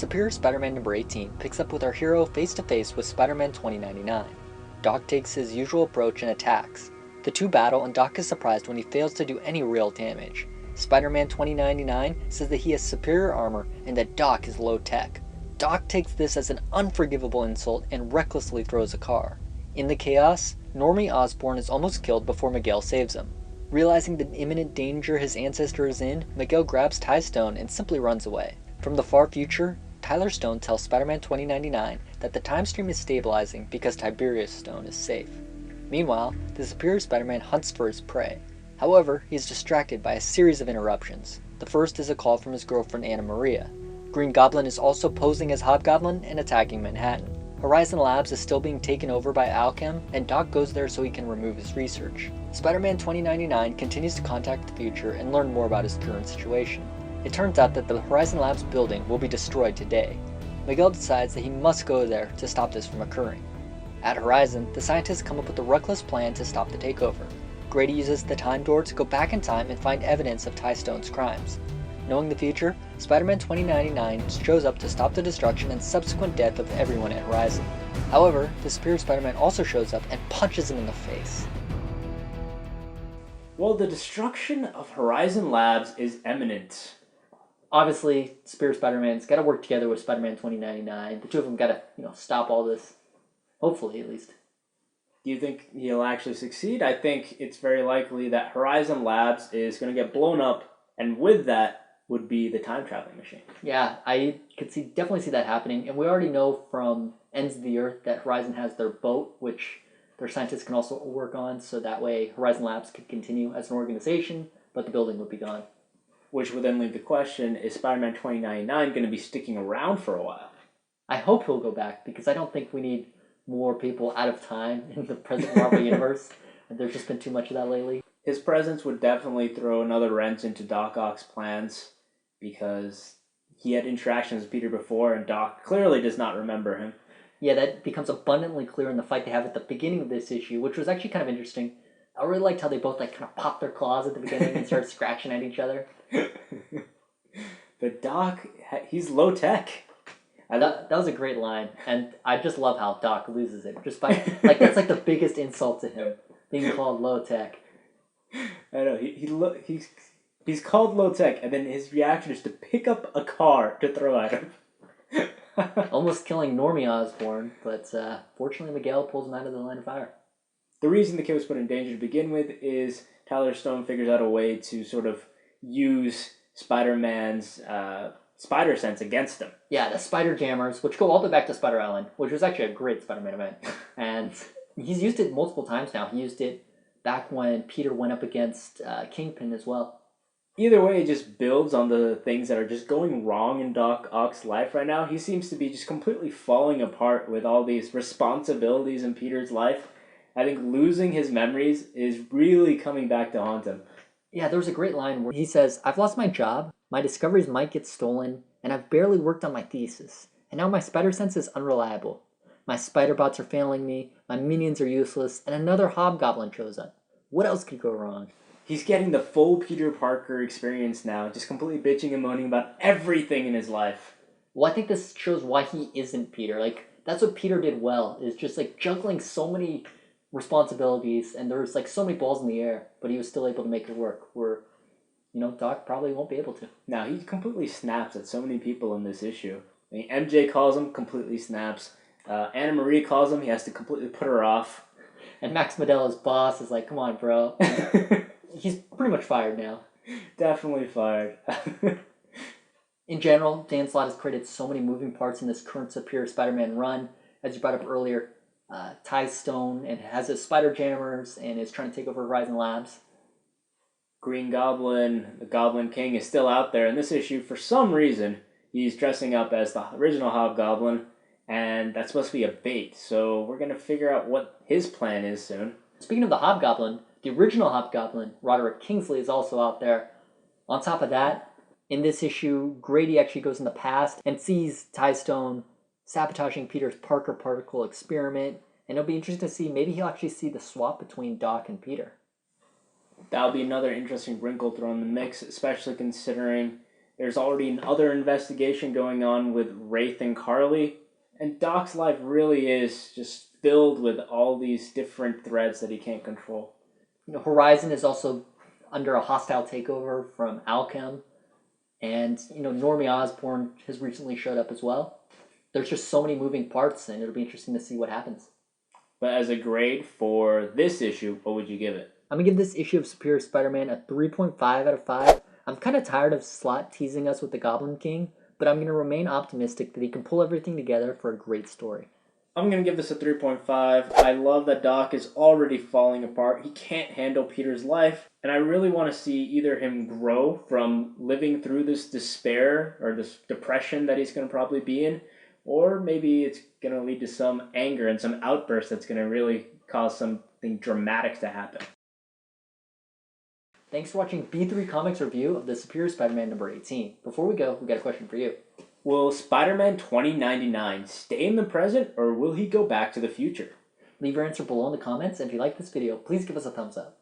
Superior Spider-Man number 18 picks up with our hero face-to-face with Spider-Man 2099. Doc takes his usual approach and attacks. The two battle and Doc is surprised when he fails to do any real damage. Spider-Man 2099 says that he has superior armor and that Doc is low-tech. Doc takes this as an unforgivable insult and recklessly throws a car. In the chaos, Normie Osborn is almost killed before Miguel saves him. Realizing the imminent danger his ancestor is in, Miguel grabs Ty Stone and simply runs away. From the far future, Tyler Stone tells Spider-Man 2099 that the time stream is stabilizing because Tiberius Stone is safe. Meanwhile, the Superior Spider-Man hunts for his prey. However, he is distracted by a series of interruptions. The first is a call from his girlfriend Anna Maria. Green Goblin is also posing as Hobgoblin and attacking Manhattan. Horizon Labs is still being taken over by Alchem, and Doc goes there so he can remove his research. Spider-Man 2099 continues to contact the future and learn more about his current situation. It turns out that the Horizon Labs building will be destroyed today. Miguel decides that he must go there to stop this from occurring. At Horizon, the scientists come up with a reckless plan to stop the takeover. Grady uses the Time Door to go back in time and find evidence of Ty Stone's crimes. Knowing the future, Spider-Man 2099 shows up to stop the destruction and subsequent death of everyone at Horizon. However, the Superior Spider-Man also shows up and punches him in the face. Well, the destruction of Horizon Labs is imminent. Obviously, Superior Spider-Man's got to work together with Spider-Man 2099. The two of them got to, stop all this. Hopefully, at least. Do you think he'll actually succeed? I think it's very likely that Horizon Labs is going to get blown up, and with that would be the time-traveling machine. Yeah, I could definitely see that happening, and we already know from Ends of the Earth that Horizon has their boat, which their scientists can also work on, so that way Horizon Labs could continue as an organization, but the building would be gone. Which would then leave the question, is Spider-Man 2099 going to be sticking around for a while? I hope he'll go back, because I don't think we need more people out of time in the present Marvel Universe. There's just been too much of that lately. His presence would definitely throw another wrench into Doc Ock's plans, because he had interactions with Peter before, and Doc clearly does not remember him. Yeah, that becomes abundantly clear in the fight they have at the beginning of this issue, which was actually kind of interesting. I really liked how they both kind of popped their claws at the beginning and started scratching at each other. But Doc, he's low tech. That was a great line, and I just love how Doc loses it. Just by that's the biggest insult to him, being called low tech. I know he's called low tech, and then his reaction is to pick up a car to throw at him. Almost killing Normie Osborn, but fortunately Miguel pulls him out of the line of fire. The reason the kid was put in danger to begin with is Tyler Stone figures out a way to sort of use Spider-Man's spider sense against him. Yeah, the spider jammers, which go all the way back to Spider Island, which was actually a great Spider-Man event. And he's used it multiple times now. He used it back when Peter went up against Kingpin as well. Either way, it just builds on the things that are just going wrong in Doc Ock's life right now. He seems to be just completely falling apart with all these responsibilities in Peter's life. I think losing his memories is really coming back to haunt him. Yeah, there was a great line where he says, "I've lost my job, my discoveries might get stolen, and I've barely worked on my thesis. And now my spider sense is unreliable. My spider bots are failing me, my minions are useless, and another hobgoblin shows up. What else could go wrong?" He's getting the full Peter Parker experience now, just completely bitching and moaning about everything in his life. Well, I think this shows why he isn't Peter. That's what Peter did well, is just juggling so many responsibilities, and there was so many balls in the air, but he was still able to make it work, where Doc probably won't be able to. Now, he completely snaps at so many people in this issue. I mean, MJ calls him, completely snaps. Anna Marie calls him, he has to completely put her off. And Max Modelo's boss is like, "Come on, bro." He's pretty much fired now. Definitely fired. In general, Dan Slott has created so many moving parts in this current Superior Spider-Man run. As you brought up earlier, Ty Stone and has his spider jammers and is trying to take over Horizon Labs. Green Goblin, the Goblin King, is still out there in this issue. For some reason, he's dressing up as the original Hobgoblin, and that's supposed to be a bait. So we're going to figure out what his plan is soon. Speaking of the Hobgoblin, the original Hobgoblin, Roderick Kingsley, is also out there. On top of that, in this issue, Grady actually goes in the past and sees Ty Stone sabotaging Peter's Parker particle experiment, and it'll be interesting to see, maybe he'll actually see the swap between Doc and Peter. That'll be another interesting wrinkle thrown in the mix, especially considering There's already another investigation going on with Wraith and Carly. And Doc's life really is just filled with all these different threads that he can't control. Horizon is also under a hostile takeover from Alchem. And, Normie Osborn has recently showed up as well. There's just so many moving parts, and it'll be interesting to see what happens. But as a grade for this issue, what would you give it? I'm going to give this issue of Superior Spider-Man a 3.5 out of 5. I'm kind of tired of Slott teasing us with the Goblin King, but I'm going to remain optimistic that he can pull everything together for a great story. I'm going to give this a 3.5. I love that Doc is already falling apart. He can't handle Peter's life. And I really want to see either him grow from living through this despair or this depression that he's going to probably be in, or maybe it's going to lead to some anger and some outburst that's going to really cause something dramatic to happen. Thanks for watching B3 Comics review of the Superior Spider-Man number 18. Before we go, we got a question for you. Will Spider-Man 2099 stay in the present, or will he go back to the future? Leave your answer below in the comments, and if you like this video, please give us a thumbs up.